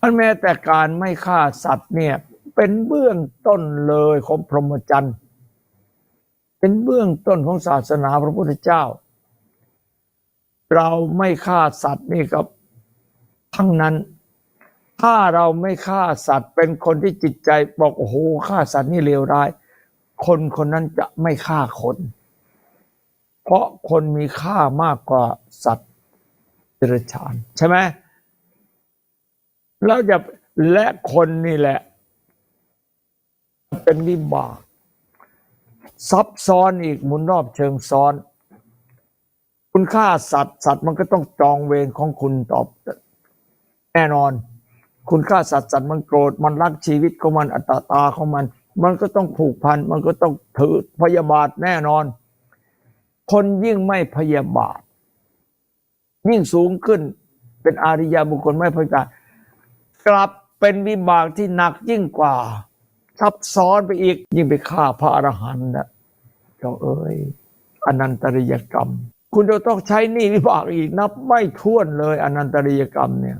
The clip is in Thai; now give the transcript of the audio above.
อันแม้แต่การไม่ฆ่าสัตว์เนี่ยเป็นเบื้องต้นเลยของพรหมจรรย์เป็นเบื้องต้นของศาสนาพระพุทธเจ้าเราไม่ฆ่าสัตว์นี่ก็ทั้งนั้นถ้าเราไม่ฆ่าสัตว์เป็นคนที่จิตใจบอกโอ้โหฆ่าสัตว์นี่เลวร้ายคนคนนั้นจะไม่ฆ่าคนเพราะคนมีค่ามากกว่าสัตว์เดรัจฉานใช่ไหมแล้วจะและคนนี่แหละเป็นวิบากซับซ้อนอีกหมุนรอบเชิงซ้อนคุณฆ่าสัตว์สัตว์มันก็ต้องจองเวรของคุณตอบแน่นอนคุณฆ่าสัตว์สัตว์มันโกรธมันรักชีวิตของมันอัตตาของมันมันก็ต้องผูกพันมันก็ต้องถือพยาบาทแน่นอนคนยิ่งไม่พยาบาทยิ่งสูงขึ้นเป็นอาริยบุคคลไม่พยาบาทกลับเป็นวิบากที่หนักยิ่งกว่าซับซ้อนไปอีกยิ่งไปฆ่าพระอรหันต์นะเจ้าเอ๋ยอนันตริยกรรมคุณจะต้องใช้หนี้วิบากอีกนับไม่ถ้วนเลยอนันตริยกรรมเนี่ย